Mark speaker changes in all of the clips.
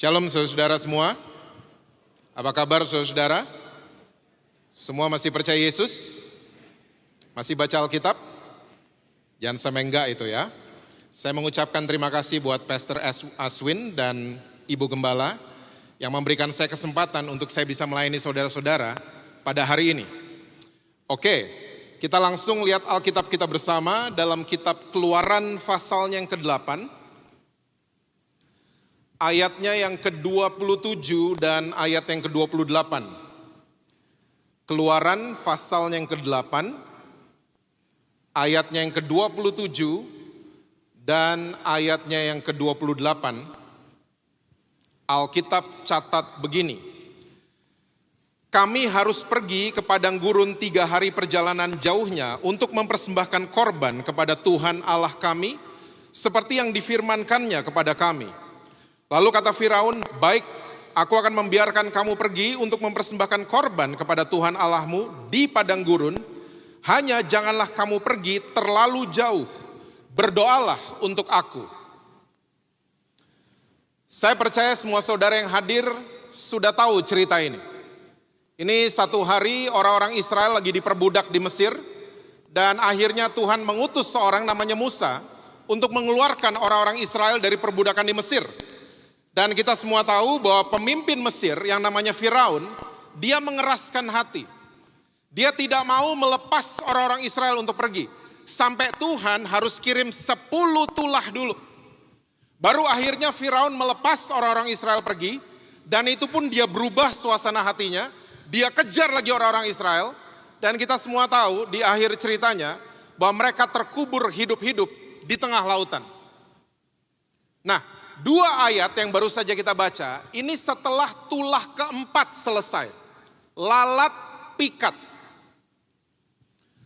Speaker 1: Shalom saudara-saudara semua. Apa kabar saudara-saudara? Semua masih percaya Yesus? Masih baca Alkitab? Jangan sampai enggak itu ya. Saya mengucapkan terima kasih buat Pastor Aswin dan Ibu Gembala yang memberikan saya kesempatan untuk saya bisa melayani saudara-saudara pada hari ini. Oke, kita langsung lihat Alkitab kita bersama dalam kitab Keluaran pasalnya yang ke-8. Ayatnya yang ke-27 dan ayat yang ke-28. Keluaran pasalnya yang ke-8, ayatnya yang ke-27 dan ayatnya yang ke-28. Alkitab catat begini. Kami harus pergi ke padang gurun 3 hari perjalanan jauhnya untuk mempersembahkan korban kepada Tuhan Allah kami seperti yang difirmankannya kepada kami. Lalu kata Firaun, baik, aku akan membiarkan kamu pergi untuk mempersembahkan korban kepada Tuhan Allahmu di padang gurun, hanya janganlah kamu pergi terlalu jauh, berdoalah untuk aku. Saya percaya semua saudara yang hadir sudah tahu cerita ini. Ini satu hari orang-orang Israel lagi diperbudak di Mesir, dan akhirnya Tuhan mengutus seorang namanya Musa untuk mengeluarkan orang-orang Israel dari perbudakan di Mesir. Dan kita semua tahu bahwa pemimpin Mesir yang namanya Firaun, dia mengeraskan hati. Dia tidak mau melepas orang-orang Israel untuk pergi. Sampai Tuhan harus kirim 10 tulah dulu. Baru akhirnya Firaun melepas orang-orang Israel pergi. Dan itu pun dia berubah suasana hatinya. Dia kejar lagi orang-orang Israel. Dan kita semua tahu di akhir ceritanya bahwa mereka terkubur hidup-hidup di tengah lautan. Nah, 2 ayat yang baru saja kita baca, ini setelah tulah keempat selesai. Lalat pikat.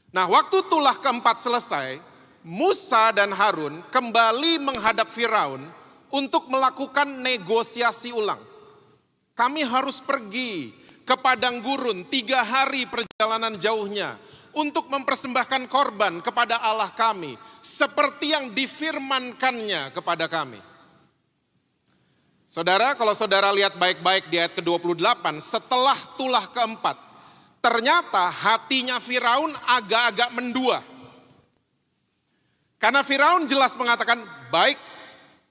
Speaker 1: Nah, waktu tulah keempat selesai, Musa dan Harun kembali menghadap Firaun untuk melakukan negosiasi ulang. Kami harus pergi ke padang gurun 3 hari perjalanan jauhnya untuk mempersembahkan korban kepada Allah kami, seperti yang difirmankannya kepada kami. Saudara, kalau saudara lihat baik-baik di ayat ke-28, setelah tulah keempat, ternyata hatinya Firaun agak-agak mendua. Karena Firaun jelas mengatakan, baik,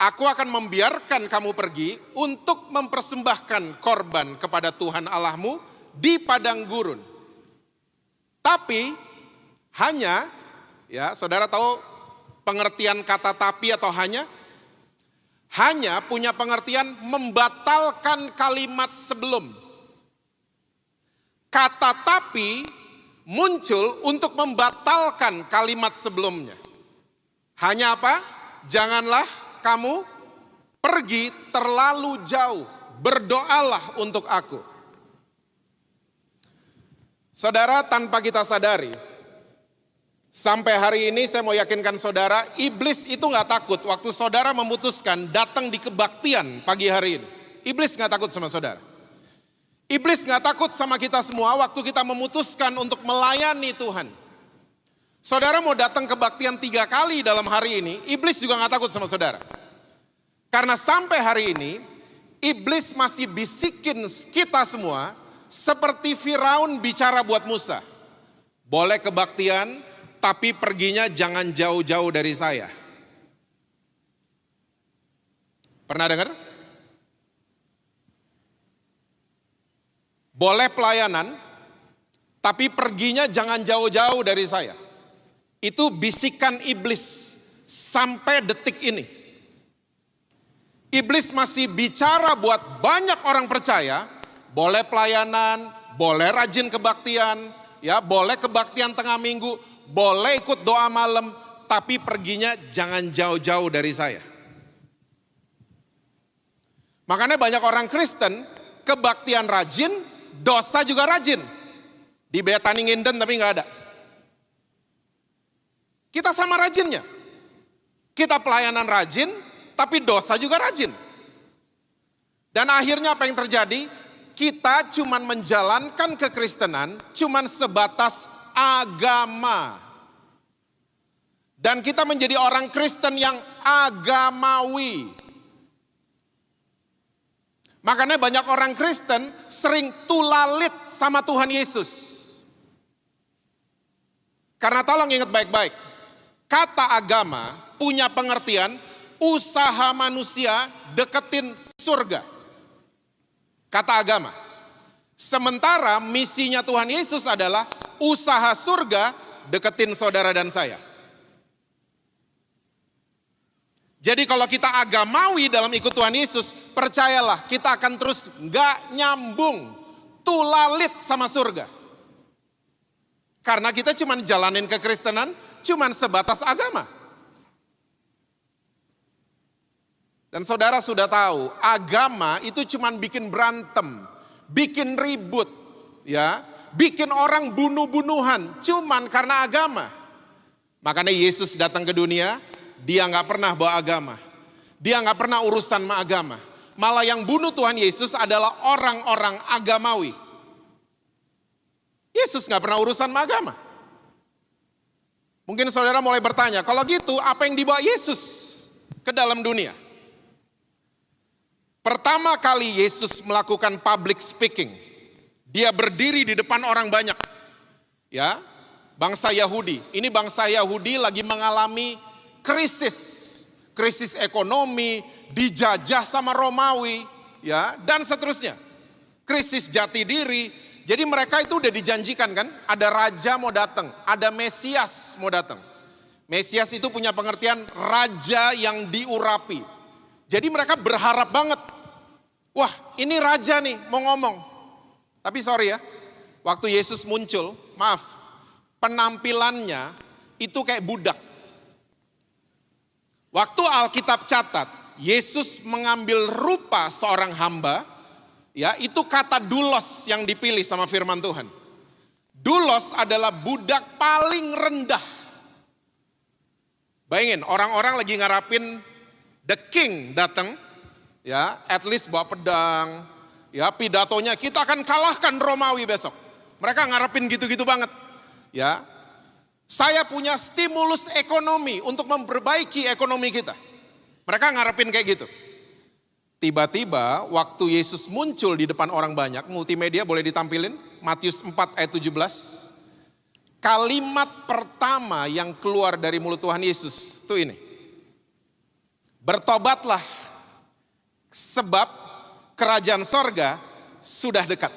Speaker 1: aku akan membiarkan kamu pergi untuk mempersembahkan korban kepada Tuhan Allahmu di padang gurun. Tapi hanya, ya saudara tahu pengertian kata tapi atau hanya punya pengertian membatalkan kalimat sebelum. Kata tapi muncul untuk membatalkan kalimat sebelumnya. Hanya apa? Janganlah kamu pergi terlalu jauh, berdoalah untuk aku. Saudara, tanpa kita sadari, sampai hari ini saya mau yakinkan saudara, iblis itu gak takut waktu saudara memutuskan datang di kebaktian pagi hari ini. Iblis gak takut sama saudara. Iblis gak takut sama kita semua waktu kita memutuskan untuk melayani Tuhan. Saudara mau datang kebaktian 3 kali dalam hari ini, iblis juga gak takut sama saudara. Karena sampai hari ini, iblis masih bisikin kita semua seperti Firaun bicara buat Musa. Boleh kebaktian, tapi perginya jangan jauh-jauh dari saya. Pernah dengar? Boleh pelayanan, tapi perginya jangan jauh-jauh dari saya. Itu bisikan iblis sampai detik ini. Iblis masih bicara buat banyak orang percaya, boleh pelayanan, boleh rajin kebaktian, ya boleh kebaktian tengah minggu, boleh ikut doa malam, tapi perginya jangan jauh-jauh dari saya. Makanya banyak orang Kristen, kebaktian rajin, dosa juga rajin. Di Betani Nginden tapi gak ada. Kita sama rajinnya. Kita pelayanan rajin, tapi dosa juga rajin. Dan akhirnya apa yang terjadi? Kita cuman menjalankan kekristenan, cuman sebatas agama. Dan kita menjadi orang Kristen yang agamawi. Makanya banyak orang Kristen sering tulalit sama Tuhan Yesus. Karena tolong ingat baik-baik, kata agama punya pengertian usaha manusia deketin surga. Kata agama. Sementara misinya Tuhan Yesus adalah usaha surga deketin saudara dan saya. Jadi kalau kita agamawi dalam ikut Tuhan Yesus, percayalah kita akan terus gak nyambung, tulalit sama surga. Karena kita cuma jalanin kekristenan, cuma sebatas agama. Dan saudara sudah tahu, agama itu cuma bikin berantem, bikin ribut, ya, bikin orang bunuh-bunuhan, cuman karena agama. Makanya Yesus datang ke dunia, dia nggak pernah bawa agama. Dia nggak pernah urusan sama agama. Malah yang bunuh Tuhan Yesus adalah orang-orang agamawi. Yesus nggak pernah urusan sama agama. Mungkin saudara mulai bertanya, kalau gitu apa yang dibawa Yesus ke dalam dunia? Pertama kali Yesus melakukan public speaking, dia berdiri di depan orang banyak. Ya, bangsa Yahudi. Ini bangsa Yahudi lagi mengalami krisis ekonomi, dijajah sama Romawi, ya, dan seterusnya. Krisis jati diri. Jadi mereka itu udah dijanjikan kan, ada raja mau datang, ada Mesias mau datang. Mesias itu punya pengertian raja yang diurapi. Jadi mereka berharap banget. Wah, ini raja nih mau ngomong. Tapi sorry ya, waktu Yesus muncul, maaf, penampilannya itu kayak budak. Waktu Alkitab catat, Yesus mengambil rupa seorang hamba, ya, itu kata doulos yang dipilih sama firman Tuhan. Doulos adalah budak paling rendah. Bayangin, orang-orang lagi ngarapin the king datang, ya, at least bawa pedang, ya, pidatonya kita akan kalahkan Romawi besok. Mereka ngarepin gitu-gitu banget, ya. Saya punya stimulus ekonomi untuk memperbaiki ekonomi kita. Mereka ngarepin kayak gitu. Tiba-tiba waktu Yesus muncul di depan orang banyak, multimedia boleh ditampilin, Matius 4 ayat 17. Kalimat pertama yang keluar dari mulut Tuhan Yesus itu ini. Bertobatlah sebab kerajaan sorga sudah dekat.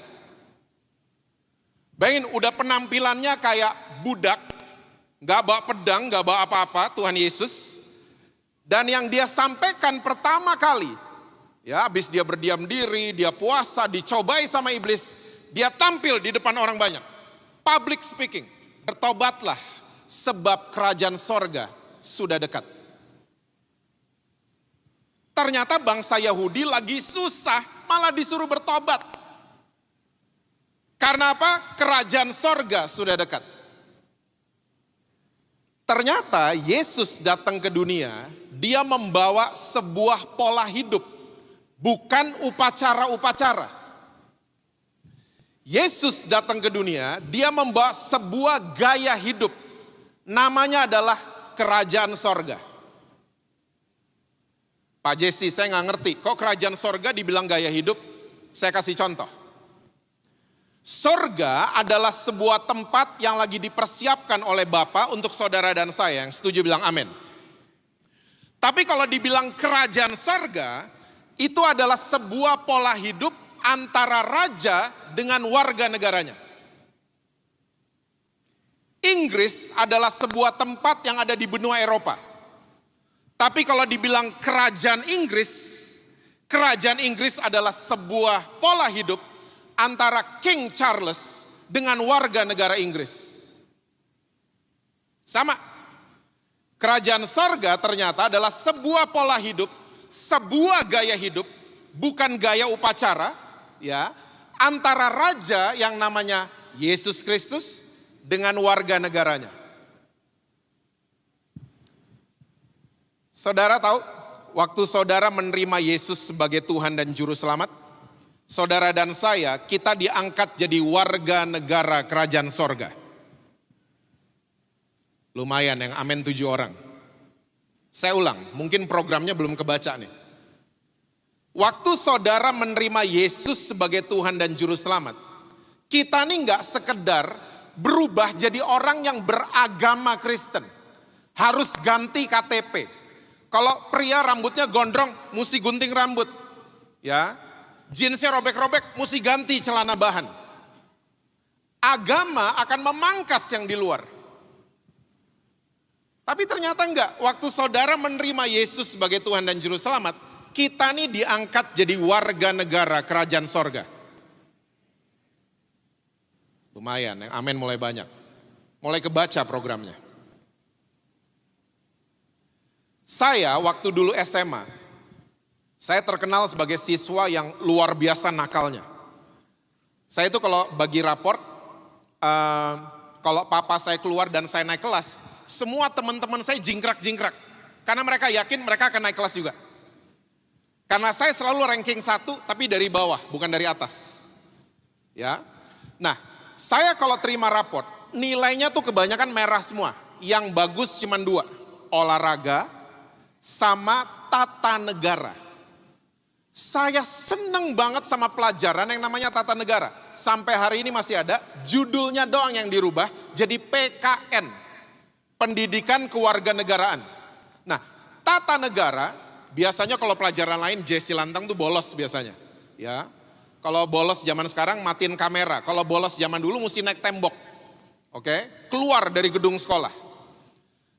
Speaker 1: Bayangin udah penampilannya kayak budak, gak bawa pedang, gak bawa apa-apa Tuhan Yesus. Dan yang dia sampaikan pertama kali, ya, habis dia berdiam diri, dia puasa, dicobai sama iblis, dia tampil di depan orang banyak. Public speaking, bertobatlah sebab kerajaan sorga sudah dekat. Ternyata bangsa Yahudi lagi susah, malah disuruh bertobat. Karena apa? Kerajaan sorga sudah dekat. Ternyata Yesus datang ke dunia, dia membawa sebuah pola hidup. Bukan upacara-upacara. Yesus datang ke dunia, dia membawa sebuah gaya hidup. Namanya adalah kerajaan sorga. Pak Jesse, saya nggak ngerti, kok kerajaan sorga dibilang gaya hidup? Saya kasih contoh. Sorga adalah sebuah tempat yang lagi dipersiapkan oleh Bapa untuk saudara dan saya. Yang setuju bilang amin. Tapi kalau dibilang kerajaan sorga, itu adalah sebuah pola hidup antara raja dengan warga negaranya. Inggris adalah sebuah tempat yang ada di benua Eropa. Tapi kalau dibilang kerajaan Inggris adalah sebuah pola hidup antara King Charles dengan warga negara Inggris. Sama. Kerajaan sorga ternyata adalah sebuah pola hidup, sebuah gaya hidup, bukan gaya upacara, ya, antara raja yang namanya Yesus Kristus dengan warga negaranya. Saudara tahu, waktu saudara menerima Yesus sebagai Tuhan dan Juru Selamat, saudara dan saya, kita diangkat jadi warga negara kerajaan sorga. Lumayan yang amin 7 orang. Saya ulang, mungkin programnya belum kebaca nih. Waktu saudara menerima Yesus sebagai Tuhan dan Juru Selamat, kita nih nggak sekedar berubah jadi orang yang beragama Kristen. Harus ganti KTP. Kalau pria rambutnya gondrong, mesti gunting rambut. Ya, jeansnya robek-robek, mesti ganti celana bahan. Agama akan memangkas yang di luar. Tapi ternyata enggak, waktu saudara menerima Yesus sebagai Tuhan dan Juru Selamat, kita nih diangkat jadi warga negara kerajaan sorga. Lumayan, yang amin mulai banyak. Mulai kebaca programnya. Saya waktu dulu SMA, saya terkenal sebagai siswa yang luar biasa nakalnya. Saya itu kalau bagi raport, kalau papa saya keluar dan saya naik kelas, semua teman-teman saya jingkrak-jingkrak. Karena mereka yakin mereka akan naik kelas juga. Karena saya selalu ranking 1 tapi dari bawah, bukan dari atas. Ya. Nah, saya kalau terima raport, nilainya tuh kebanyakan merah semua. Yang bagus cuma 2, olahraga sama tata negara. Saya seneng banget sama pelajaran yang namanya tata negara. Sampai hari ini masih ada, judulnya doang yang dirubah jadi PKN. Pendidikan Kewarganegaraan. Nah, tata negara, biasanya kalau pelajaran lain Jesse Lantang tuh bolos biasanya. Ya, kalau bolos zaman sekarang matiin kamera. Kalau bolos zaman dulu mesti naik tembok. Oke, keluar dari gedung sekolah.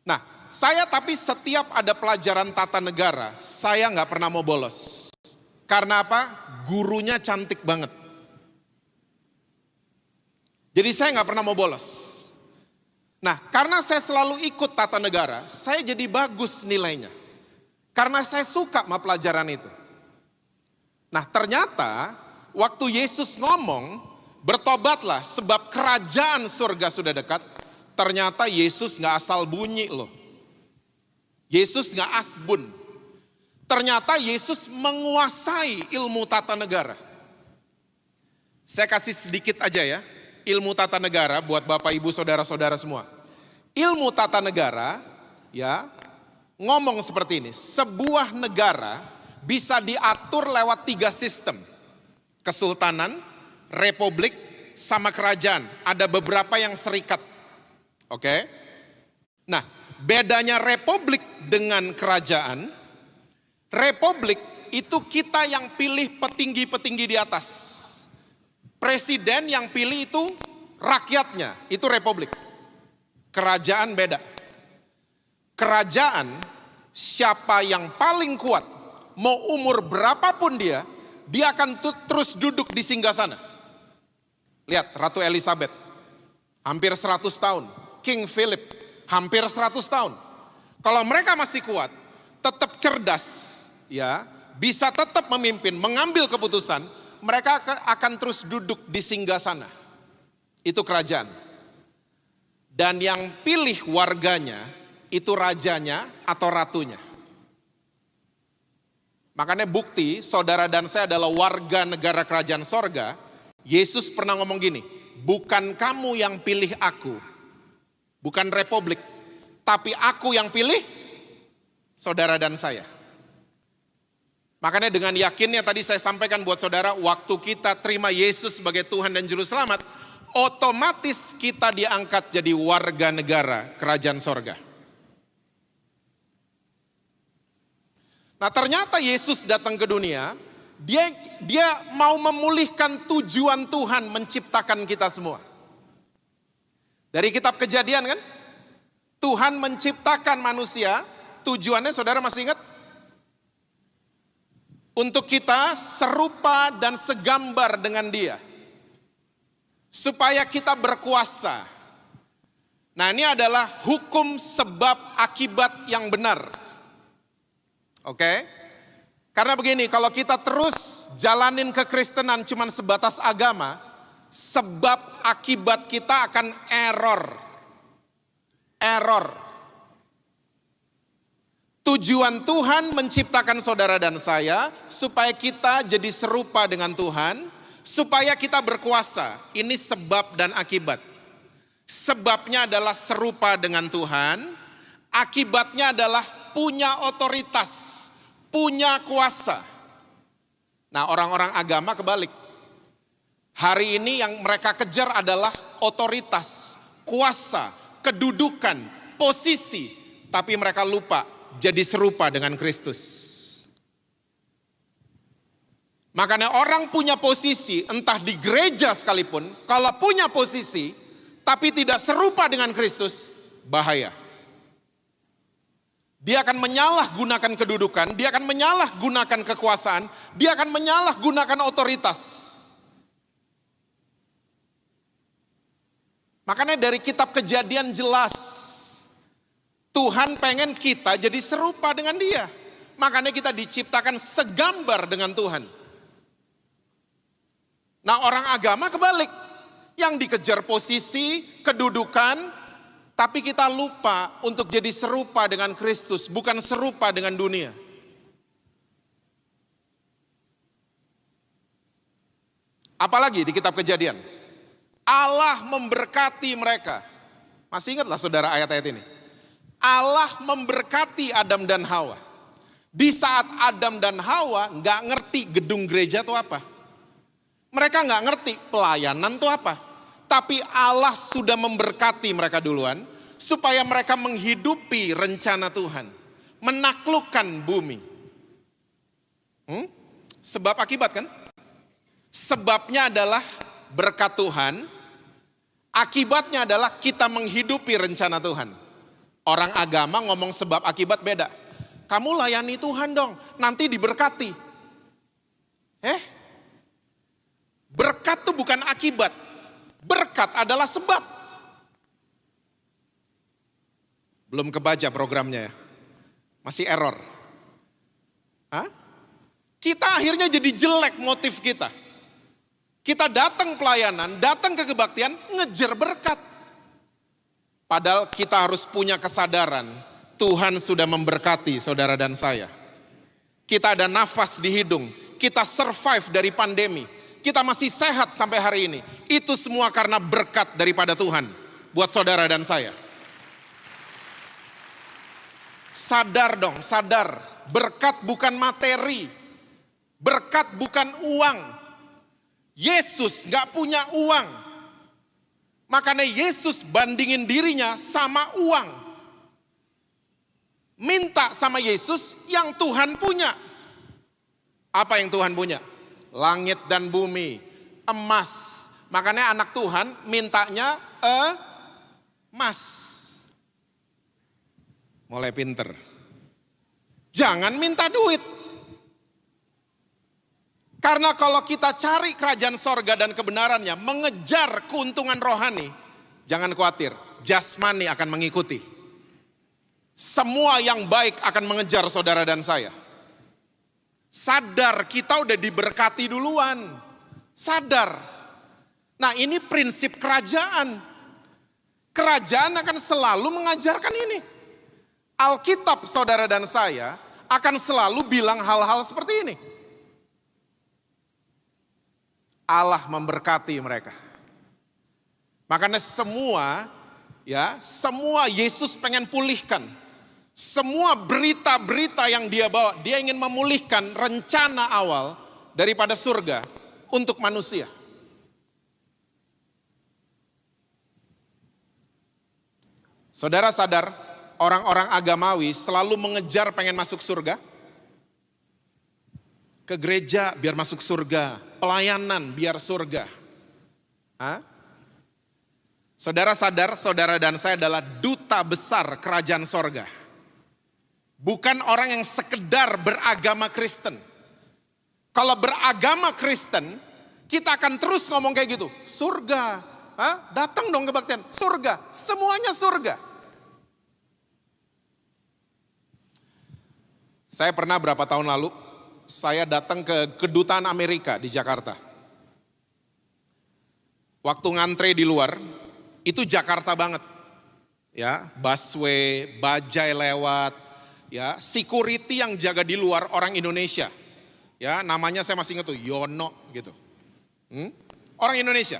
Speaker 1: Nah, saya tapi setiap ada pelajaran tata negara, saya nggak pernah mau bolos. Karena apa? Gurunya cantik banget. Jadi saya nggak pernah mau bolos. Nah, karena saya selalu ikut tata negara, saya jadi bagus nilainya. Karena saya suka sama pelajaran itu. Nah, ternyata waktu Yesus ngomong, bertobatlah sebab kerajaan surga sudah dekat. Ternyata Yesus nggak asal bunyi loh. Yesus nggak asbun. Ternyata Yesus menguasai ilmu tata negara. Saya kasih sedikit aja ya, ilmu tata negara buat Bapak Ibu Saudara-saudara semua. Ilmu tata negara ya ngomong seperti ini, sebuah negara bisa diatur lewat 3 sistem. Kesultanan, republik, sama kerajaan. Ada beberapa yang serikat. Oke? Nah, bedanya republik dengan kerajaan, republik itu kita yang pilih petinggi-petinggi di atas. Presiden yang pilih itu rakyatnya, itu republik. Kerajaan beda. Kerajaan, siapa yang paling kuat, mau umur berapapun dia akan terus duduk di singgasana. Lihat Ratu Elizabeth, hampir 100 tahun. King Philip, hampir 100 tahun. Kalau mereka masih kuat, tetap cerdas, ya, bisa tetap memimpin, mengambil keputusan, mereka akan terus duduk di singgasana. Itu kerajaan. Dan yang pilih warganya, itu rajanya atau ratunya. Makanya bukti saudara dan saya adalah warga negara kerajaan sorga. Yesus pernah ngomong gini, bukan kamu yang pilih aku, bukan republik, tapi aku yang pilih saudara dan saya. Makanya dengan yakinnya tadi saya sampaikan buat saudara, waktu kita terima Yesus sebagai Tuhan dan Juru Selamat, otomatis kita diangkat jadi warga negara kerajaan sorga. Nah, ternyata Yesus datang ke dunia, dia mau memulihkan tujuan Tuhan menciptakan kita semua. Dari kitab Kejadian kan, Tuhan menciptakan manusia, tujuannya saudara masih ingat? Untuk kita serupa dan segambar dengan Dia. Supaya kita berkuasa. Nah, ini adalah hukum sebab akibat yang benar. Oke? Karena begini, kalau kita terus jalanin kekristenan cuman sebatas agama, sebab akibat kita akan error. Error. Tujuan Tuhan menciptakan saudara dan saya supaya kita jadi serupa dengan Tuhan, supaya kita berkuasa. Ini sebab dan akibat. Sebabnya adalah serupa dengan Tuhan, akibatnya adalah punya otoritas, punya kuasa. Nah, orang-orang agama kebalik. Hari ini yang mereka kejar adalah otoritas, kuasa, kedudukan, posisi. Tapi mereka lupa jadi serupa dengan Kristus. Makanya orang punya posisi, entah di gereja sekalipun, kalau punya posisi, tapi tidak serupa dengan Kristus, bahaya. Dia akan menyalahgunakan kedudukan, dia akan menyalahgunakan kekuasaan, dia akan menyalahgunakan otoritas. Makanya dari kitab Kejadian jelas, Tuhan pengen kita jadi serupa dengan Dia. Makanya kita diciptakan segambar dengan Tuhan. Nah, orang agama kebalik, yang dikejar posisi, kedudukan, tapi kita lupa untuk jadi serupa dengan Kristus, bukan serupa dengan dunia. Apalagi di kitab Kejadian, Allah memberkati mereka. Masih ingatlah saudara ayat-ayat ini. Allah memberkati Adam dan Hawa. Di saat Adam dan Hawa nggak ngerti gedung gereja itu apa. Mereka nggak ngerti pelayanan itu apa. Tapi Allah sudah memberkati mereka duluan. Supaya mereka menghidupi rencana Tuhan. Menaklukkan bumi. Sebab akibat kan? Sebabnya adalah berkat Tuhan. Akibatnya adalah kita menghidupi rencana Tuhan. Orang agama ngomong sebab akibat beda. Kamu layani Tuhan dong, nanti diberkati. Berkat itu bukan akibat. Berkat adalah sebab. Belum kebaca programnya ya. Masih error. Kita akhirnya jadi jelek motif kita. Kita datang pelayanan, datang ke kebaktian, ngejar berkat. Padahal kita harus punya kesadaran, Tuhan sudah memberkati saudara dan saya. Kita ada nafas di hidung, kita survive dari pandemi. Kita masih sehat sampai hari ini. Itu semua karena berkat daripada Tuhan buat saudara dan saya. Sadar dong, sadar. Berkat bukan materi. Berkat bukan uang. Yesus gak punya uang. Makanya Yesus bandingin dirinya sama uang. Minta sama Yesus yang Tuhan punya. Apa yang Tuhan punya? Langit dan bumi, emas. Makanya anak Tuhan mintanya emas. Mulai pinter. Jangan minta duit. Karena kalau kita cari kerajaan sorga dan kebenarannya, mengejar keuntungan rohani, jangan khawatir, jasmani akan mengikuti. Semua yang baik akan mengejar saudara dan saya. Sadar kita udah diberkati duluan. Sadar. Nah, ini prinsip kerajaan. Kerajaan akan selalu mengajarkan ini. Alkitab saudara dan saya akan selalu bilang hal-hal seperti ini. Allah memberkati mereka. Makanya semua Yesus pengen pulihkan. Semua berita-berita yang dia bawa, dia ingin memulihkan rencana awal daripada surga untuk manusia. Saudara sadar, orang-orang agamawi selalu mengejar pengen masuk surga. Ke gereja biar masuk surga, pelayanan biar surga. Saudara sadar, saudara dan saya adalah duta besar kerajaan sorga. Bukan orang yang sekedar beragama Kristen. Kalau beragama Kristen, kita akan terus ngomong kayak gitu. Surga, datang dong kebaktian. Surga, semuanya surga. Saya pernah berapa tahun lalu, saya datang ke kedutaan Amerika di Jakarta. Waktu ngantre di luar, itu Jakarta banget. Ya, busway, bajai lewat, ya, security yang jaga di luar orang Indonesia. Ya, namanya saya masih ingat tuh, Yono gitu. Orang Indonesia.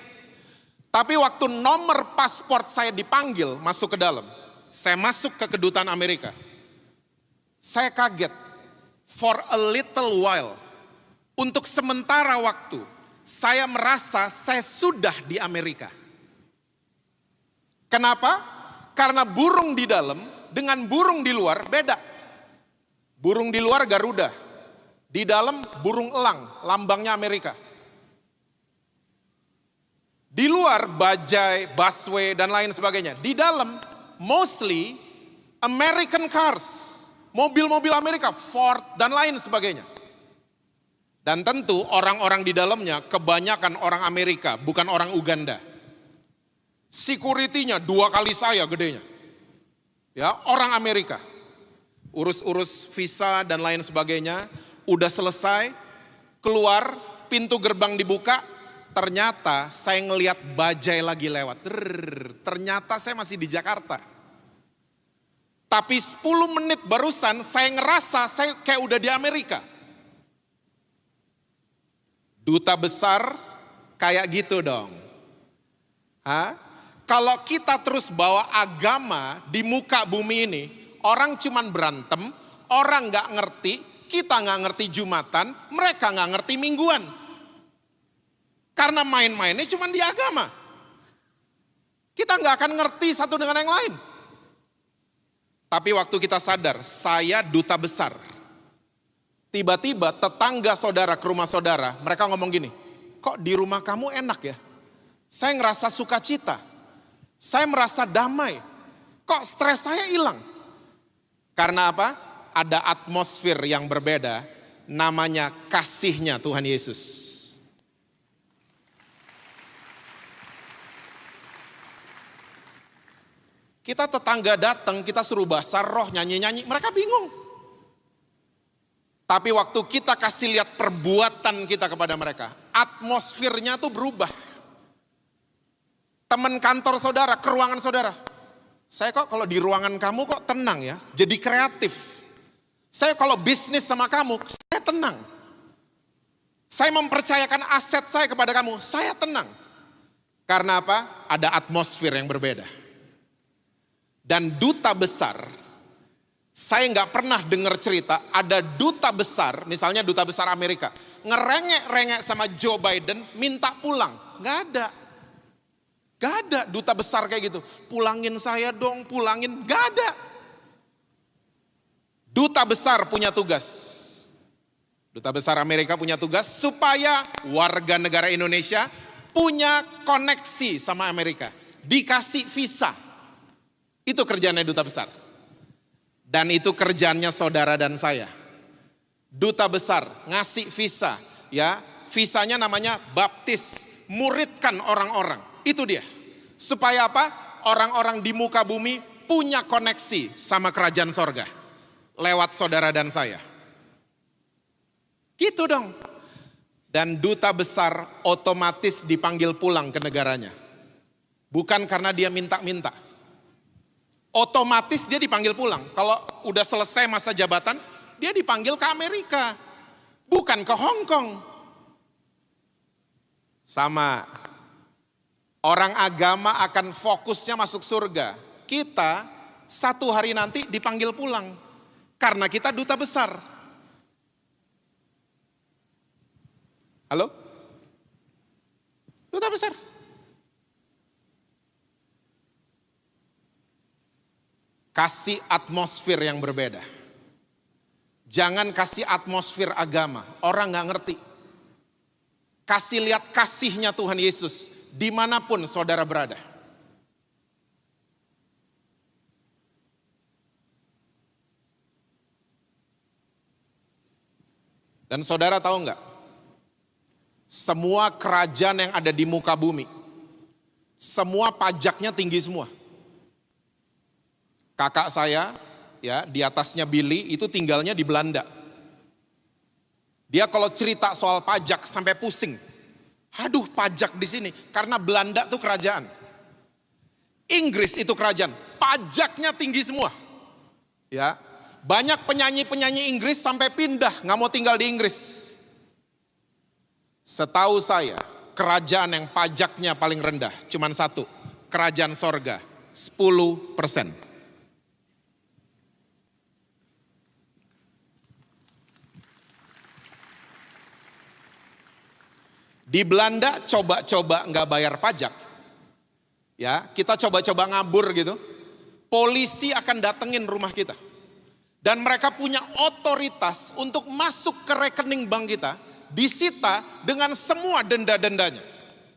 Speaker 1: Tapi waktu nomor paspor saya dipanggil masuk ke dalam, saya masuk ke kedutaan Amerika. Saya kaget. For a little while, Untuk sementara waktu, saya merasa saya sudah di Amerika. Kenapa? Karena burung di dalam dengan burung di luar beda. Burung di luar Garuda, di dalam burung elang, lambangnya Amerika. Di luar bajai, busway, dan lain sebagainya. Di dalam mostly American cars, mobil-mobil Amerika, Ford, dan lain sebagainya. Dan tentu orang-orang di dalamnya kebanyakan orang Amerika, bukan orang Uganda. Security-nya 2 kali saya gedenya. Ya, orang Amerika. Urus-urus visa dan lain sebagainya, udah selesai, keluar, pintu gerbang dibuka, ternyata saya ngelihat bajai lagi lewat. Ternyata saya masih di Jakarta. Tapi 10 menit barusan saya ngerasa saya kayak udah di Amerika. Duta besar kayak gitu dong. Kalau kita terus bawa agama di muka bumi ini, orang cuman berantem, orang gak ngerti, kita gak ngerti Jumatan, mereka gak ngerti mingguan. Karena main-mainnya cuman di agama. Kita gak akan ngerti satu dengan yang lain. Tapi waktu kita sadar, saya duta besar. Tiba-tiba tetangga saudara ke rumah saudara, mereka ngomong gini, kok di rumah kamu enak ya? Saya ngerasa sukacita, saya merasa damai, kok stres saya hilang? Karena apa? Ada atmosfer yang berbeda, namanya kasihnya Tuhan Yesus. Kita tetangga datang, kita suruh bahasa roh, nyanyi-nyanyi, mereka bingung. Tapi waktu kita kasih lihat perbuatan kita kepada mereka, atmosfernya tuh berubah. Teman kantor saudara, ke ruangan saudara. Saya kok kalau di ruangan kamu kok tenang ya, jadi kreatif. Saya kalau bisnis sama kamu, saya tenang. Saya mempercayakan aset saya kepada kamu, saya tenang. Karena apa? Ada atmosfer yang berbeda. Dan duta besar, saya nggak pernah dengar cerita ada duta besar, misalnya duta besar Amerika, ngerengek-rengek sama Joe Biden minta pulang. Nggak ada. Nggak ada duta besar kayak gitu. Pulangin saya dong, pulangin. Nggak ada. Duta besar punya tugas. Duta besar Amerika punya tugas supaya warga negara Indonesia punya koneksi sama Amerika. Dikasih visa. Itu kerjaannya duta besar. Dan itu kerjaannya saudara dan saya. Duta besar ngasih visa, ya. Visanya namanya baptis, muridkan orang-orang. Itu dia. Supaya apa? Orang-orang di muka bumi punya koneksi sama kerajaan sorga. Lewat saudara dan saya. Gitu dong. Dan duta besar otomatis dipanggil pulang ke negaranya. Bukan karena dia minta-minta. Otomatis dia dipanggil pulang. Kalau udah selesai masa jabatan, dia dipanggil ke Amerika. Bukan ke Hong Kong. Sama. Orang agama akan fokusnya masuk surga. Kita satu hari nanti dipanggil pulang. Karena kita duta besar. Halo? Duta besar. Kasih atmosfer yang berbeda. Jangan kasih atmosfer agama, orang gak ngerti. Kasih lihat kasihnya Tuhan Yesus dimanapun saudara berada. Dan saudara tahu nggak? Semua kerajaan yang ada di muka bumi, semua pajaknya tinggi semua. Kakak saya, ya di atasnya Billy itu tinggalnya di Belanda. Dia kalau cerita soal pajak sampai pusing. Aduh, pajak di sini karena Belanda tuh kerajaan. Inggris itu kerajaan, pajaknya tinggi semua. Ya, banyak penyanyi-penyanyi Inggris sampai pindah, nggak mau tinggal di Inggris. Setahu saya, kerajaan yang pajaknya paling rendah cuman satu, kerajaan sorga, 10%. Di Belanda coba-coba nggak bayar pajak, ya kita coba-coba ngabur gitu, polisi akan datengin rumah kita. Dan mereka punya otoritas untuk masuk ke rekening bank kita, disita dengan semua denda-dendanya.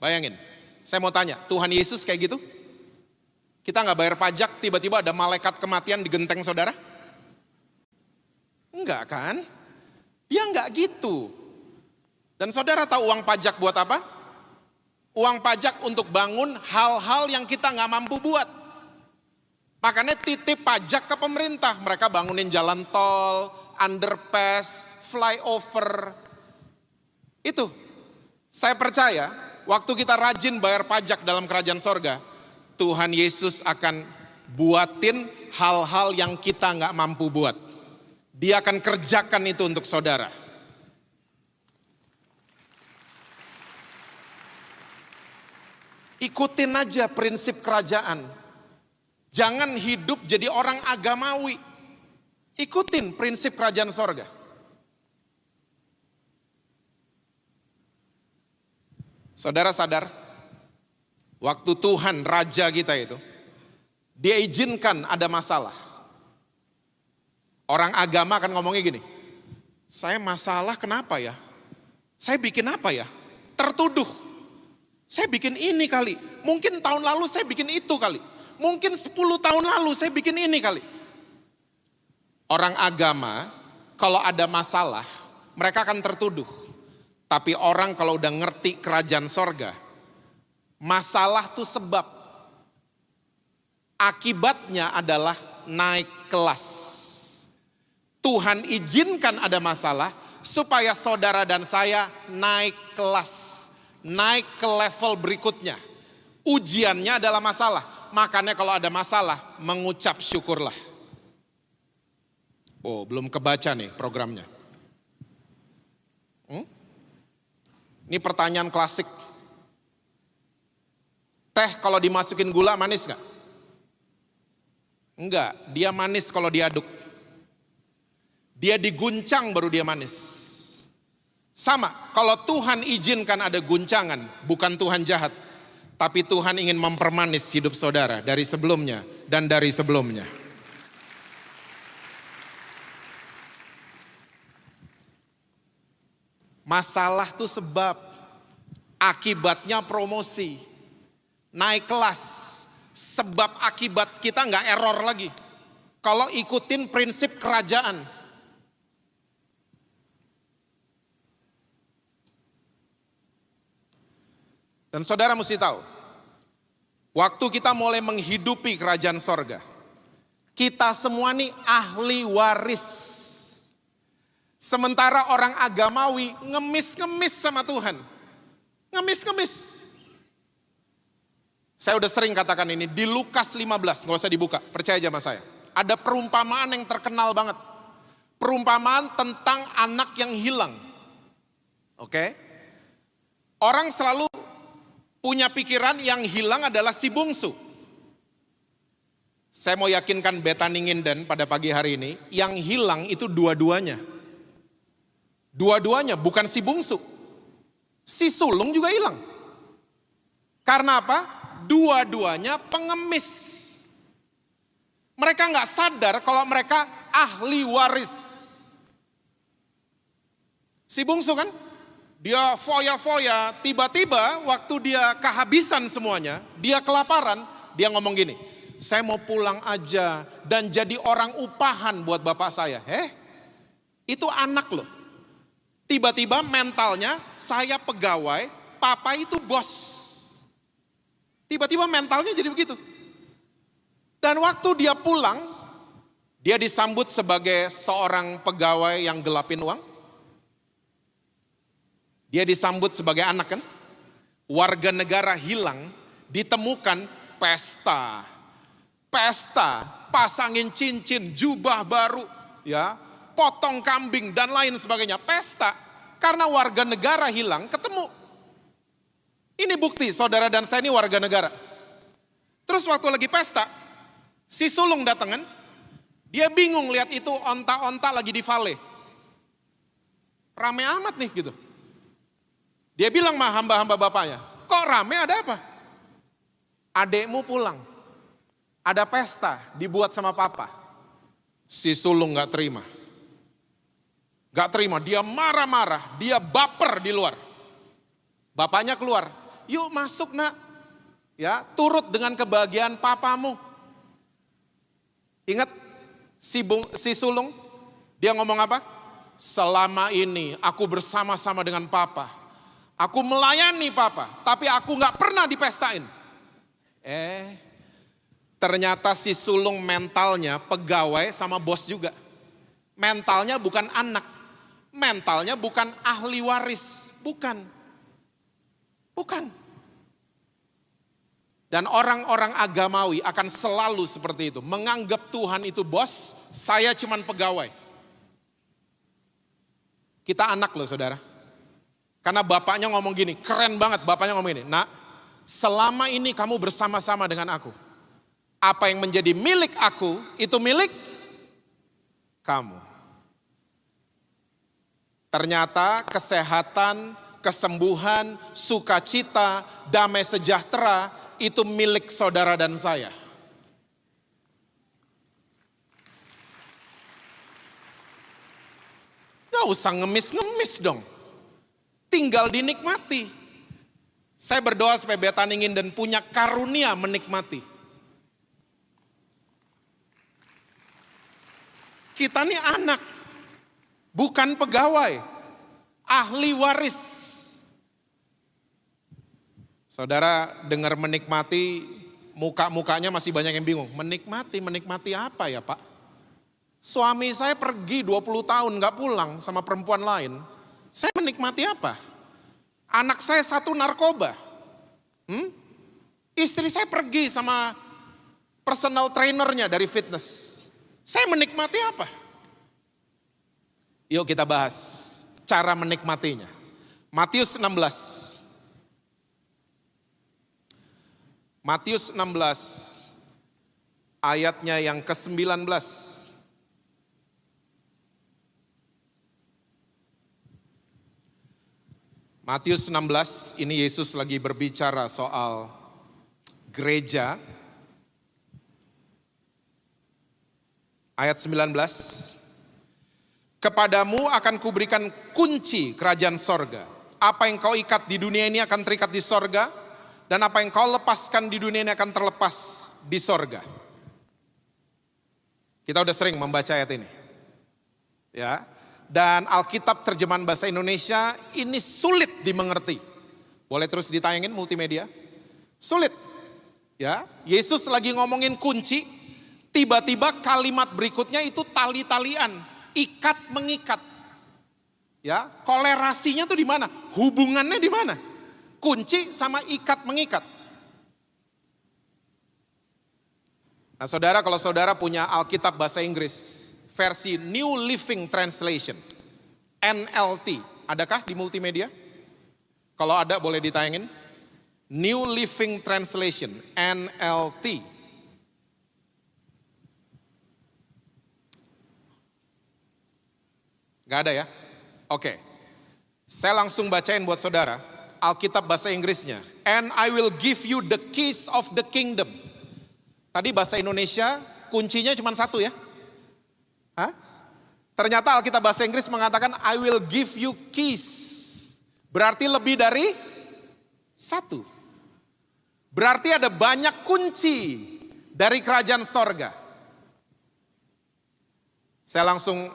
Speaker 1: Bayangin, saya mau tanya, Tuhan Yesus kayak gitu? Kita nggak bayar pajak, tiba-tiba ada malaikat kematian di genteng saudara? Enggak kan? Dia nggak gitu. Dan saudara tahu uang pajak buat apa? Uang pajak untuk bangun hal-hal yang kita nggak mampu buat. Makanya titip pajak ke pemerintah. Mereka bangunin jalan tol, underpass, flyover. Itu. Saya percaya waktu kita rajin bayar pajak dalam kerajaan sorga, Tuhan Yesus akan buatin hal-hal yang kita nggak mampu buat. Dia akan kerjakan itu untuk saudara. Ikutin aja prinsip kerajaan. Jangan hidup jadi orang agamawi. Ikutin prinsip kerajaan sorga. Saudara sadar, waktu Tuhan Raja kita itu, Dia izinkan ada masalah. Orang agama akan ngomongnya gini, saya masalah kenapa ya? Saya bikin apa ya? Tertuduh. Saya bikin ini kali. Mungkin tahun lalu saya bikin itu kali. Mungkin 10 tahun lalu saya bikin ini kali. Orang agama kalau ada masalah mereka akan tertuduh. Tapi orang kalau udah ngerti kerajaan sorga, masalah tuh sebab. Akibatnya adalah naik kelas. Tuhan izinkan ada masalah supaya saudara dan saya naik kelas. Naik ke level berikutnya. Ujiannya adalah masalah. Makanya kalau ada masalah, mengucap syukurlah. Oh, belum kebaca nih programnya. Ini pertanyaan klasik. Teh kalau dimasukin gula manis gak? Enggak, dia manis kalau diaduk. Dia diguncang baru dia manis. Sama, kalau Tuhan izinkan ada guncangan, bukan Tuhan jahat. Tapi Tuhan ingin mempermanis hidup saudara dari sebelumnya dan dari sebelumnya. Masalah tuh sebab, akibatnya promosi, naik kelas, sebab akibat kita nggak error lagi. Kalau ikutin prinsip kerajaan. Dan saudara mesti tahu, waktu kita mulai menghidupi kerajaan sorga, kita semua nih ahli waris. Sementara orang agamawi ngemis-ngemis sama Tuhan. Ngemis-ngemis. Saya udah sering katakan ini, di Lukas 15, gak usah dibuka, percaya aja sama saya. Ada perumpamaan yang terkenal banget. Perumpamaan tentang anak yang hilang. Oke? Orang selalu punya pikiran yang hilang adalah si bungsu. Saya mau yakinkan Bethany Nginden pada pagi hari ini, yang hilang itu dua-duanya. Dua-duanya, bukan si bungsu. Si sulung juga hilang. Karena apa? Dua-duanya pengemis. Mereka nggak sadar kalau mereka ahli waris. Si bungsu kan? Dia foya-foya, tiba-tiba waktu dia kehabisan semuanya, dia kelaparan, dia ngomong gini, saya mau pulang aja dan jadi orang upahan buat bapak saya. Itu anak loh. Tiba-tiba mentalnya, saya pegawai, papa itu bos. Tiba-tiba mentalnya jadi begitu. Dan waktu dia pulang, dia disambut sebagai seorang pegawai yang gelapin uang. Dia disambut sebagai anak kan, warga negara hilang, ditemukan pesta, pasangin cincin, jubah baru, ya, potong kambing dan lain sebagainya, pesta, karena warga negara hilang, ketemu. Ini bukti saudara dan saya ini warga negara. Terus waktu lagi pesta, si sulung datangan, dia bingung lihat itu onta-onta lagi di vale, rame amat nih gitu. Dia bilang sama hamba-hamba bapaknya, kok rame, ada apa? Adekmu pulang, ada pesta dibuat sama papa. Si sulung gak terima. Gak terima, dia marah-marah, dia baper di luar. Bapaknya keluar, yuk masuk nak. Ya, turut dengan kebahagiaan papamu. Ingat si sulung, dia ngomong apa? Selama ini aku bersama-sama dengan papa. Aku melayani papa, tapi aku gak pernah dipestain. Ternyata si sulung mentalnya pegawai sama bos juga. Mentalnya bukan anak, mentalnya bukan ahli waris, bukan. Dan orang-orang agamawi akan selalu seperti itu, menganggap Tuhan itu bos, saya cuman pegawai. Kita anak loh saudara. Karena bapaknya ngomong gini, keren banget bapaknya ngomong gini, nak, selama ini kamu bersama-sama dengan aku. Apa yang menjadi milik aku, itu milik kamu. Ternyata kesehatan, kesembuhan, sukacita, damai sejahtera, itu milik saudara dan saya. Gak usah ngemis-ngemis dong. Tinggal dinikmati. Saya berdoa supaya Bethany dan punya karunia menikmati. Kita nih anak, bukan pegawai, ahli waris. Saudara dengar menikmati, muka-mukanya masih banyak yang bingung. Menikmati apa ya Pak? Suami saya pergi 20 tahun gak pulang sama perempuan lain. Saya menikmati apa? Anak saya satu narkoba. Istri saya pergi sama personal trainernya dari fitness. Saya menikmati apa? Yuk kita bahas cara menikmatinya. Matius 16. Matius 16 ayatnya yang ke-19. Matius 16, ini Yesus lagi berbicara soal gereja. Ayat 19, kepadamu akan kuberikan kunci kerajaan sorga. Apa yang kau ikat di dunia ini akan terikat di sorga, dan apa yang kau lepaskan di dunia ini akan terlepas di sorga. Kita udah sering membaca ayat ini. Ya. Dan Alkitab terjemahan bahasa Indonesia ini sulit dimengerti. Boleh terus ditayangin multimedia? Sulit. Ya, Yesus lagi ngomongin kunci, tiba-tiba kalimat berikutnya itu tali-talian, ikat mengikat. Ya, kolerasinya tuh di mana? Hubungannya di mana? Kunci sama ikat mengikat. Nah, saudara, kalau saudara punya Alkitab bahasa Inggris versi New Living Translation, NLT, adakah di multimedia? Kalau ada boleh ditayangin. New Living Translation, NLT. Gak ada ya? Oke. Saya langsung bacain buat saudara Alkitab bahasa Inggrisnya. And I will give you the keys of the kingdom. Tadi bahasa Indonesia kuncinya cuma satu ya. Hah? Ternyata Alkitab bahasa Inggris mengatakan I will give you keys. Berarti lebih dari satu. Berarti ada banyak kunci dari kerajaan sorga. Saya langsung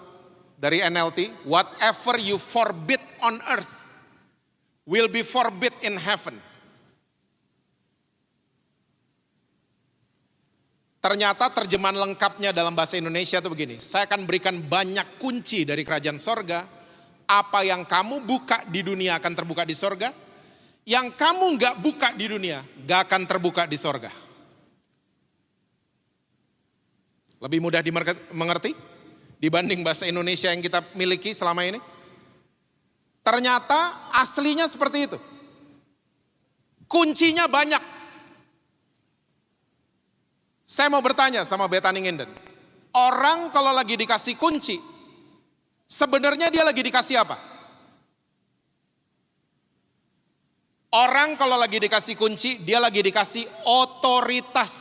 Speaker 1: dari NLT. Whatever you forbid on earth will be forbid in heaven. Ternyata terjemahan lengkapnya dalam bahasa Indonesia itu begini. Saya akan berikan banyak kunci dari kerajaan sorga. Apa yang kamu buka di dunia akan terbuka di sorga. Yang kamu gak buka di dunia gak akan terbuka di sorga. Lebih mudah dimengerti dibanding bahasa Indonesia yang kita miliki selama ini. Ternyata aslinya seperti itu. Kuncinya banyak. Saya mau bertanya sama Bethany Nginden. Orang kalau lagi dikasih kunci, sebenarnya dia lagi dikasih apa? Orang kalau lagi dikasih kunci, dia lagi dikasih otoritas.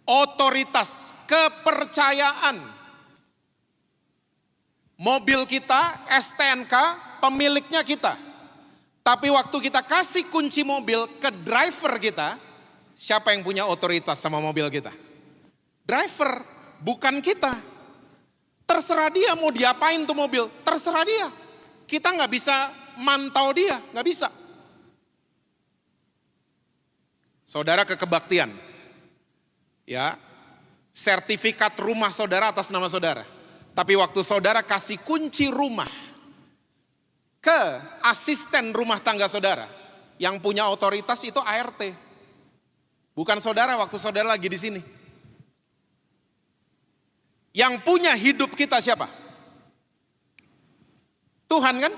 Speaker 1: Otoritas, kepercayaan. Mobil kita, STNK, pemiliknya kita. Tapi waktu kita kasih kunci mobil ke driver kita, siapa yang punya otoritas sama mobil kita? Driver, bukan kita. Terserah dia mau diapain tuh mobil, terserah dia. Kita nggak bisa mantau dia, nggak bisa. Saudara ke kebaktian, ya, sertifikat rumah saudara atas nama saudara. Tapi waktu saudara kasih kunci rumah ke asisten rumah tangga saudara, yang punya otoritas itu ART. Bukan saudara waktu saudara lagi di sini. Yang punya hidup kita siapa? Tuhan kan?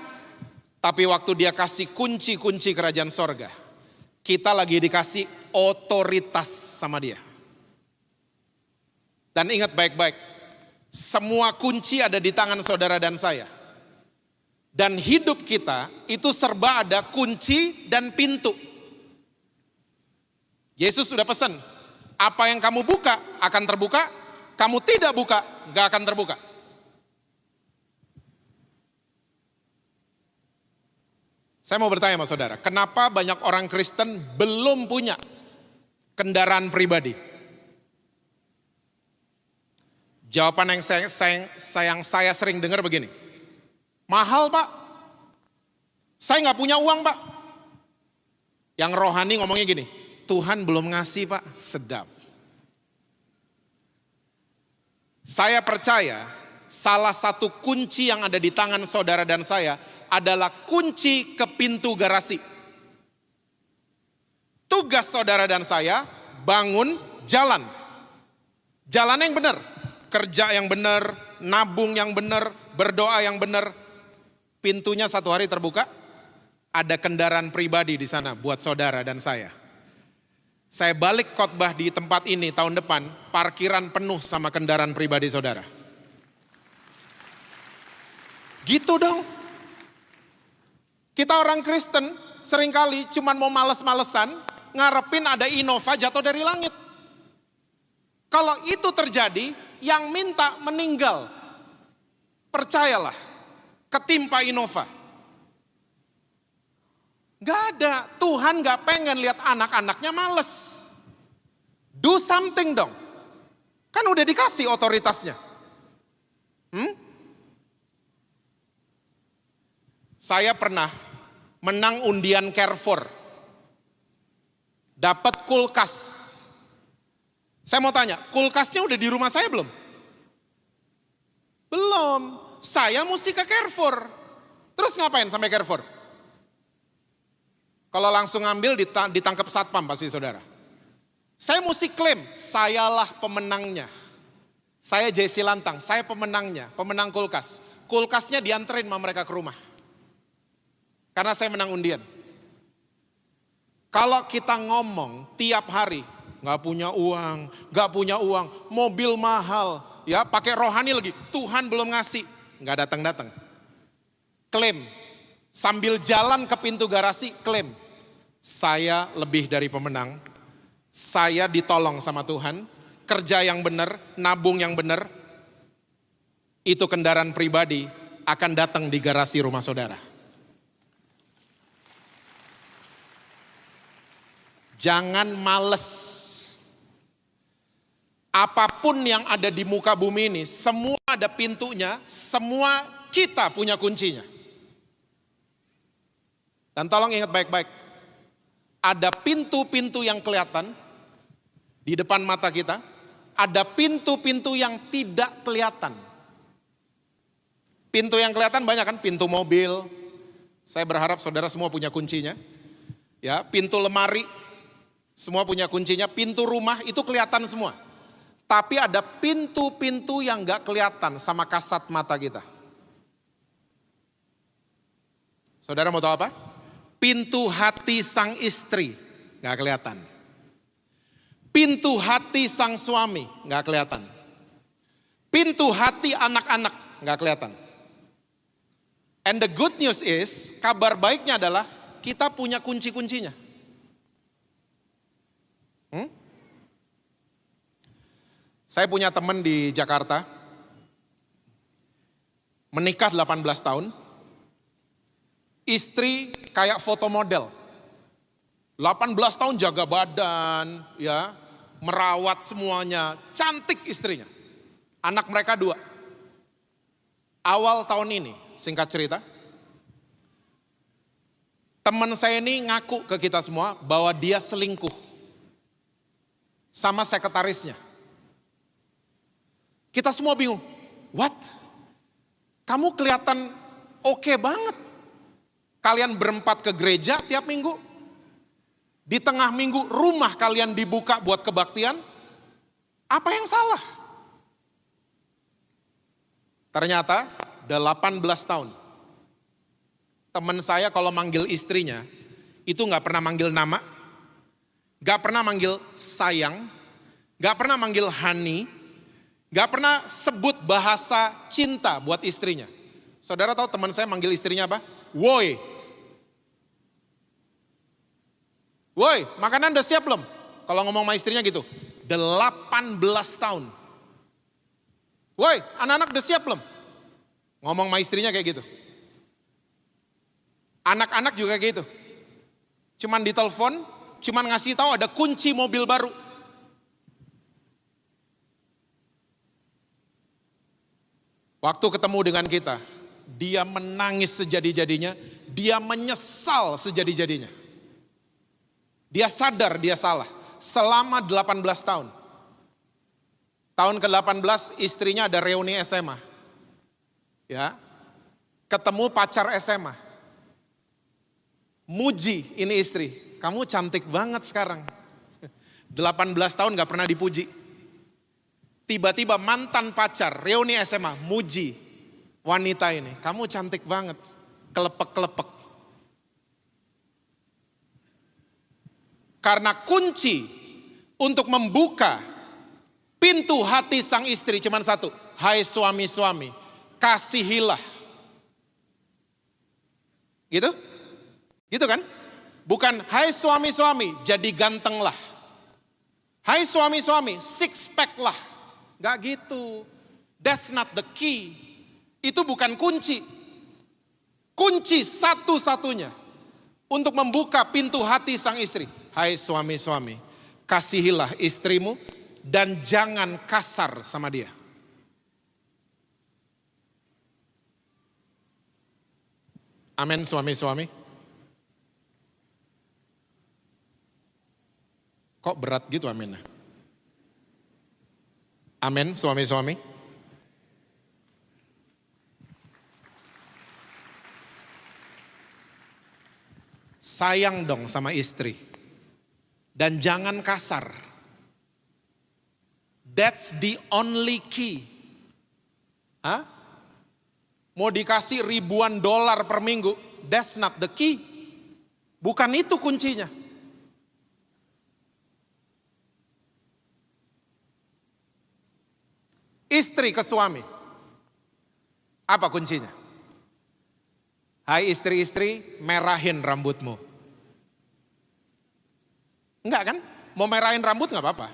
Speaker 1: Tapi waktu dia kasih kunci-kunci kerajaan sorga, kita lagi dikasih otoritas sama dia. Dan ingat baik-baik, semua kunci ada di tangan saudara dan saya. Dan hidup kita itu serba ada kunci dan pintu. Yesus sudah pesan, apa yang kamu buka akan terbuka, kamu tidak buka gak akan terbuka. Saya mau bertanya sama saudara, kenapa banyak orang Kristen belum punya kendaraan pribadi? Jawaban yang saya sering dengar begini, mahal pak, saya nggak punya uang pak. Yang rohani ngomongnya gini, Tuhan belum ngasih pak, sedap. Saya percaya salah satu kunci yang ada di tangan saudara dan saya adalah kunci ke pintu garasi. Tugas saudara dan saya bangun jalan. Jalan yang benar, kerja yang benar, nabung yang benar, berdoa yang benar. Pintunya satu hari terbuka, ada kendaraan pribadi di sana buat saudara dan saya. Saya balik khotbah di tempat ini tahun depan, parkiran penuh sama kendaraan pribadi saudara. Gitu dong. Kita orang Kristen seringkali cuman mau males-malesan, ngarepin ada Innova jatuh dari langit. Kalau itu terjadi, yang minta meninggal. Percayalah, ketimpa Innova. Gak ada, Tuhan gak pengen lihat anak-anaknya males. Do something dong. Kan udah dikasih otoritasnya. Saya pernah menang undian Carrefour. Dapat kulkas. Saya mau tanya, kulkasnya udah di rumah saya belum? Belum. Saya mesti ke Carrefour. Terus ngapain sampai Carrefour? Kalau langsung ngambil ditangkap satpam pasti saudara. Saya mesti klaim, sayalah pemenangnya. Saya Jesse Lantang, saya pemenangnya, pemenang kulkas. Kulkasnya dianterin sama mereka ke rumah. Karena saya menang undian. Kalau kita ngomong tiap hari, gak punya uang, mobil mahal, ya pakai rohani lagi, Tuhan belum ngasih, gak datang-datang. Klaim, sambil jalan ke pintu garasi, klaim, saya lebih dari pemenang, saya ditolong sama Tuhan, kerja yang benar, nabung yang benar, itu kendaraan pribadi akan datang di garasi rumah saudara. Jangan males. Apapun yang ada di muka bumi ini, semua ada pintunya, semua kita punya kuncinya. Dan tolong ingat baik-baik, ada pintu-pintu yang kelihatan di depan mata kita, ada pintu-pintu yang tidak kelihatan. Pintu yang kelihatan banyak kan, pintu mobil, saya berharap saudara semua punya kuncinya. Ya, pintu lemari, semua punya kuncinya, pintu rumah itu kelihatan semua. Tapi ada pintu-pintu yang gak kelihatan sama kasat mata kita. Saudara mau tahu apa? Pintu hati sang istri gak kelihatan. Pintu hati sang suami gak kelihatan. Pintu hati anak-anak gak kelihatan. And the good news is, kabar baiknya adalah kita punya kunci-kuncinya. Saya punya teman di Jakarta, menikah 18 tahun, istri kayak foto model. 18 tahun jaga badan, ya, merawat semuanya, cantik istrinya. Anak mereka 2. Awal tahun ini, singkat cerita, teman saya ini ngaku ke kita semua bahwa dia selingkuh sama sekretarisnya. Kita semua bingung, what? Kamu kelihatan oke banget. Kalian berempat ke gereja tiap minggu. Di tengah minggu rumah kalian dibuka buat kebaktian. Apa yang salah? Ternyata 18 tahun. Teman saya kalau manggil istrinya, itu gak pernah manggil nama, gak pernah manggil sayang, gak pernah manggil honey, gak pernah sebut bahasa cinta buat istrinya. Saudara tahu teman saya manggil istrinya apa? Woi. Woi, makanan udah siap belum? Kalau ngomong sama istrinya gitu. 18 tahun. Woi, anak-anak udah siap belum? Ngomong sama istrinya kayak gitu. Anak-anak juga kayak gitu. Cuman ditelepon, cuman ngasih tahu ada kunci mobil baru. Waktu ketemu dengan kita, dia menangis sejadi-jadinya, dia menyesal sejadi-jadinya. Dia sadar dia salah selama 18 tahun. Tahun ke-18 istrinya ada reuni SMA. Ya. Ketemu pacar SMA. Muji ini istri, kamu cantik banget sekarang. 18 tahun gak pernah dipuji. Tiba-tiba mantan pacar, reuni SMA, muji wanita ini. Kamu cantik banget, kelepek-kelepek. Karena kunci untuk membuka pintu hati sang istri cuma satu. Hai suami-suami, kasihilah. Gitu? Gitu kan? Bukan hai suami-suami, jadi gantenglah. Hai suami-suami, six pack lah. Gak gitu. That's not the key. Itu bukan kunci. Kunci satu-satunya untuk membuka pintu hati sang istri. Hai suami-suami, kasihilah istrimu dan jangan kasar sama dia. Amin suami-suami. Kok berat gitu aminnya? Amin suami-suami. Sayang dong sama istri. Dan jangan kasar. That's the only key. Hah? Mau dikasih ribuan dolar per minggu, that's not the key. Bukan itu kuncinya. Istri ke suami. Apa kuncinya? Hai istri-istri, merahin rambutmu. Enggak kan? Mau merahin rambut enggak apa-apa.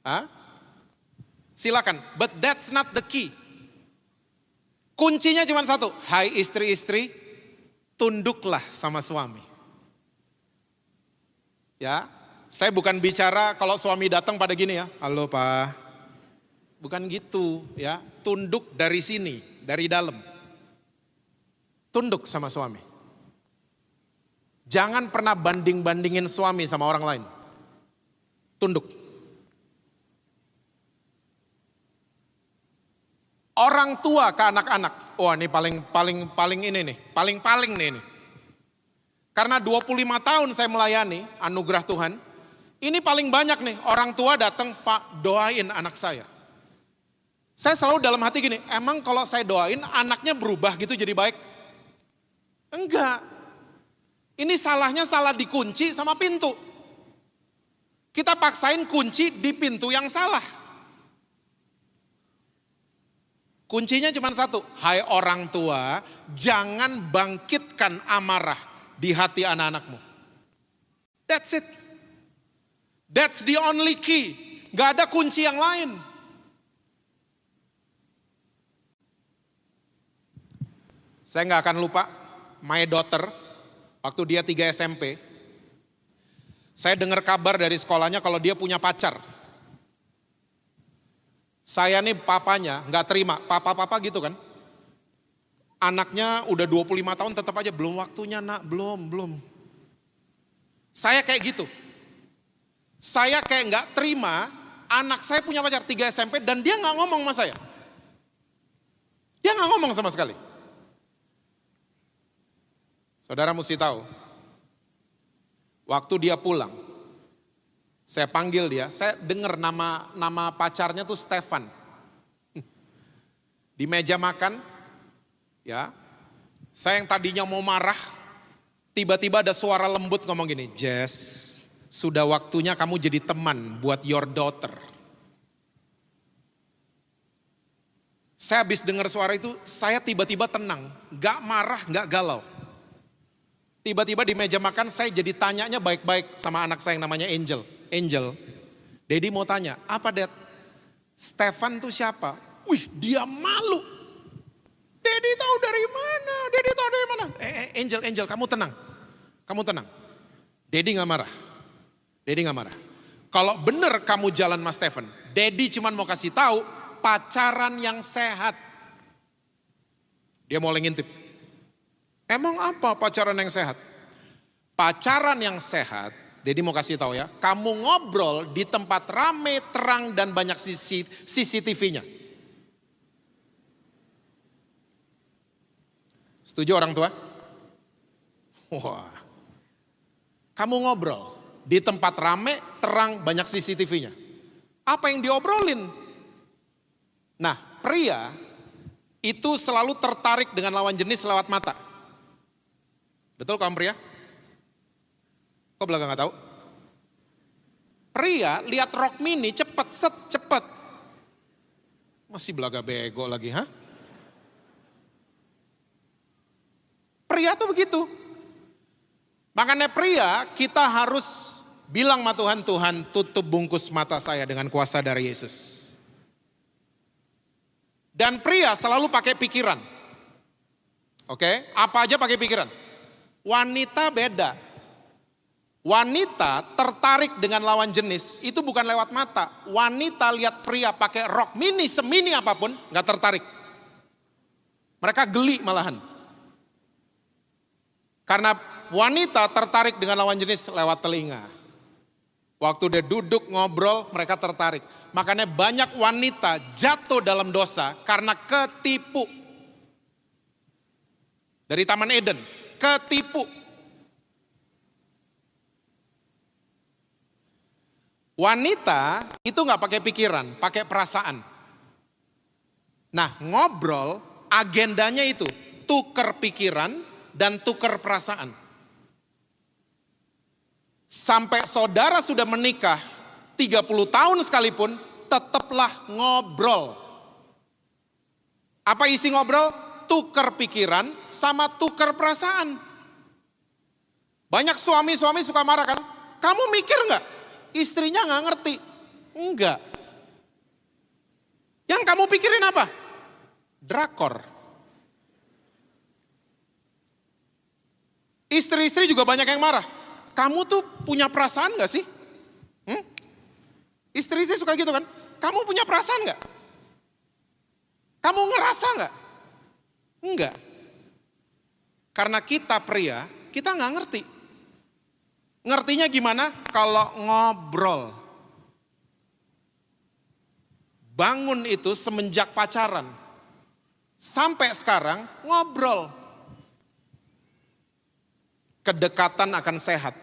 Speaker 1: Hah? Silakan, but that's not the key. Kuncinya cuma satu. Hai istri-istri, tunduklah sama suami. Ya, saya bukan bicara kalau suami datang pada gini ya. Halo Pak. Bukan gitu ya. Tunduk dari sini, dari dalam. Tunduk sama suami. Jangan pernah banding-bandingin suami sama orang lain. Tunduk. Orang tua ke anak-anak. Wah ini paling ini nih. Paling nih ini. Karena 25 tahun saya melayani anugerah Tuhan. Ini paling banyak nih. Orang tua datang, Pak doain anak saya. Saya selalu dalam hati gini. Emang kalau saya doain anaknya berubah gitu jadi baik? Enggak. Ini salahnya salah dikunci sama pintu. Kita paksain kunci di pintu yang salah. Kuncinya cuma satu, hai orang tua, jangan bangkitkan amarah di hati anak-anakmu. That's it. That's the only key. Gak ada kunci yang lain. Saya gak akan lupa, my daughter, waktu dia 3 SMP, saya dengar kabar dari sekolahnya kalau dia punya pacar. Saya nih papanya gak terima, papa-papa gitu kan. Anaknya udah 25 tahun tetap aja, belum waktunya nak, belum. Saya kayak gitu. Saya kayak gak terima anak saya punya pacar 3 SMP dan dia gak ngomong sama saya. Dia gak ngomong sama sekali. Saudara mesti tahu, waktu dia pulang, saya panggil dia, saya dengar nama pacarnya tuh Stefan. Di meja makan, ya, saya yang tadinya mau marah, tiba-tiba ada suara lembut ngomong gini, Jess, sudah waktunya kamu jadi teman buat your daughter. Saya habis dengar suara itu, saya tiba-tiba tenang, gak marah, gak galau. Tiba-tiba di meja makan saya jadi tanyanya baik-baik sama anak saya yang namanya Angel. Angel, Daddy mau tanya, apa Dad? Stefan tuh siapa? Wih, dia malu. Daddy tahu dari mana? Daddy tahu dari mana? Angel, kamu tenang. Kamu tenang. Daddy gak marah. Daddy gak marah. Kalau bener kamu jalan Mas Stefan, Daddy cuman mau kasih tahu pacaran yang sehat. Dia mulai ngintip. Emang apa pacaran yang sehat? Pacaran yang sehat, Dedi mau kasih tahu ya, kamu ngobrol di tempat rame, terang dan banyak CCTV-nya. Setuju orang tua? Wah. Kamu ngobrol di tempat rame, terang, banyak CCTV-nya. Apa yang diobrolin? Nah, pria itu selalu tertarik dengan lawan jenis lewat mata. Betul kamu pria? Kok belakang gak tahu? Pria lihat rok mini cepet, cepet. Masih belaga bego lagi, ha? Pria tuh begitu. Makanya pria kita harus bilang sama Tuhan, Tuhan tutup bungkus mata saya dengan kuasa dari Yesus. Dan pria selalu pakai pikiran. Oke, apa aja pakai pikiran. Wanita beda. Wanita tertarik dengan lawan jenis itu bukan lewat mata. Wanita lihat pria pakai rok mini semini apapun gak tertarik. Mereka geli malahan. Karena wanita tertarik dengan lawan jenis lewat telinga. Waktu dia duduk ngobrol mereka tertarik. Makanya banyak wanita jatuh dalam dosa karena ketipu. Dari Taman Eden, ketipu. Wanita itu gak pakai pikiran, pakai perasaan. Nah ngobrol agendanya itu tuker pikiran dan tuker perasaan. Sampai saudara sudah menikah 30 tahun sekalipun tetaplah ngobrol. Apa isi ngobrol? Tuker pikiran sama tuker perasaan. Banyak suami-suami suka marah kan? Kamu mikir gak? Istrinya gak ngerti. Enggak. Yang kamu pikirin apa? Drakor. Istri-istri juga banyak yang marah. Kamu tuh punya perasaan gak sih? Istri-istri suka gitu kan? Kamu punya perasaan gak? Kamu ngerasa gak? Enggak. Karena kita pria, kita gak ngerti. Ngertinya gimana? Kalau ngobrol. Bangun itu semenjak pacaran. Sampai sekarang ngobrol. Kedekatan akan sehat.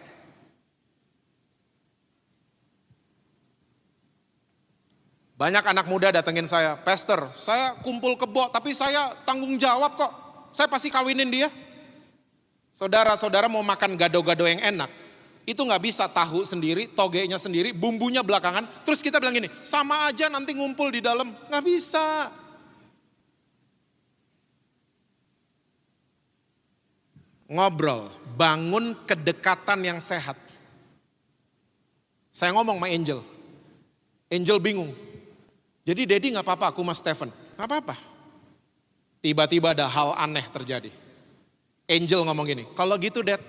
Speaker 1: Banyak anak muda datengin saya, Pastor, saya kumpul kebo tapi saya tanggung jawab kok. Saya pasti kawinin dia. Saudara-saudara mau makan gado-gado yang enak. Itu gak bisa tahu sendiri, togenya sendiri, bumbunya belakangan. Terus kita bilang gini, sama aja nanti ngumpul di dalam. Gak bisa. ngobrol, bangun kedekatan yang sehat. Saya ngomong sama Angel. Angel bingung. Jadi Daddy gak apa-apa aku sama Stephen. Gak apa-apa. Tiba-tiba ada hal aneh terjadi. Angel ngomong gini, kalau gitu Dad,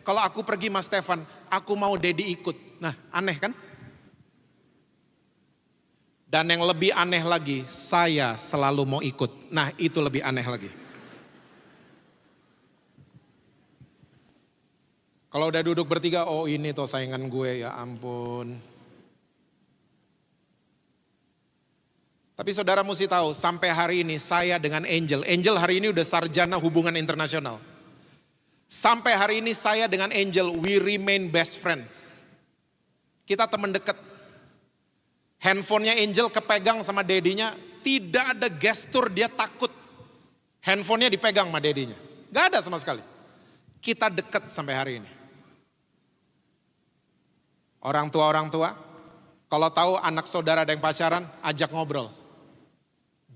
Speaker 1: kalau aku pergi sama Stephen, aku mau Daddy ikut. Nah aneh kan? Dan yang lebih aneh lagi, saya selalu mau ikut. Nah itu lebih aneh lagi. Kalau udah duduk bertiga, oh ini tuh saingan gue, ya ampun. Tapi saudara mesti tahu, sampai hari ini saya dengan Angel hari ini udah sarjana hubungan internasional. Sampai hari ini saya dengan Angel, we remain best friends. Kita teman dekat. Handphonenya Angel kepegang sama dedinya, tidak ada gestur dia takut. Handphonenya dipegang sama dedinya. Gak ada sama sekali. Kita dekat sampai hari ini. Orang tua, kalau tahu anak saudara ada yang pacaran, ajak ngobrol.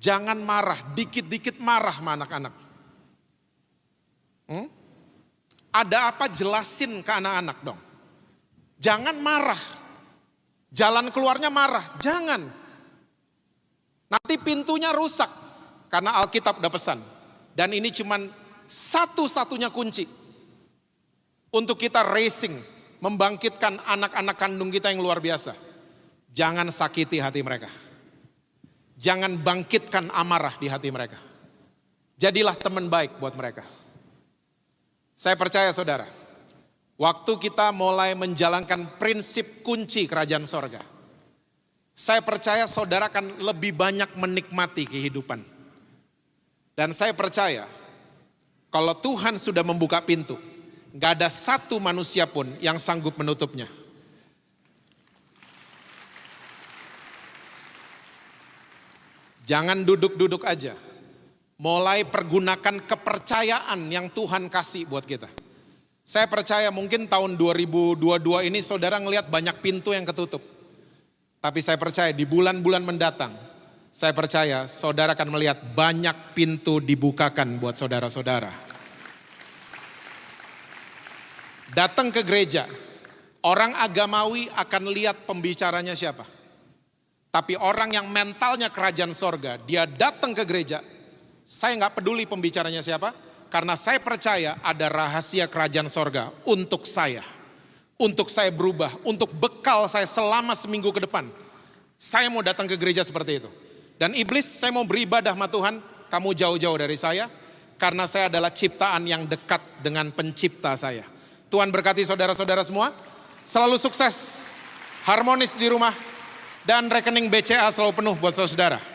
Speaker 1: Jangan marah, dikit-dikit marah sama anak-anak. Ada apa jelasin ke anak-anak dong. Jangan marah. Jalan keluarnya marah, jangan. Nanti pintunya rusak. Karena Alkitab udah pesan. Dan ini cuman satu-satunya kunci. Untuk kita racing, membangkitkan anak-anak kandung kita yang luar biasa. Jangan sakiti hati mereka. Jangan bangkitkan amarah di hati mereka. Jadilah teman baik buat mereka. Saya percaya saudara, waktu kita mulai menjalankan prinsip kunci kerajaan sorga, saya percaya saudara akan lebih banyak menikmati kehidupan. Dan saya percaya, kalau Tuhan sudah membuka pintu, gak ada satu manusia pun yang sanggup menutupnya. Jangan duduk-duduk aja. Mulai pergunakan kepercayaan yang Tuhan kasih buat kita. Saya percaya mungkin tahun 2022 ini saudara ngelihat banyak pintu yang ketutup. Tapi saya percaya di bulan-bulan mendatang, saya percaya saudara akan melihat banyak pintu dibukakan buat saudara-saudara. Datang ke gereja, orang agamawi akan lihat pembicaranya siapa. Tapi orang yang mentalnya kerajaan sorga, dia datang ke gereja, saya nggak peduli pembicaranya siapa, karena saya percaya ada rahasia kerajaan sorga untuk saya. Untuk saya berubah, untuk bekal saya selama seminggu ke depan. Saya mau datang ke gereja seperti itu. Dan iblis, saya mau beribadah sama Tuhan, kamu jauh-jauh dari saya, karena saya adalah ciptaan yang dekat dengan pencipta saya. Tuhan berkati saudara-saudara semua, selalu sukses, harmonis di rumah, dan rekening BCA selalu penuh buat saudara.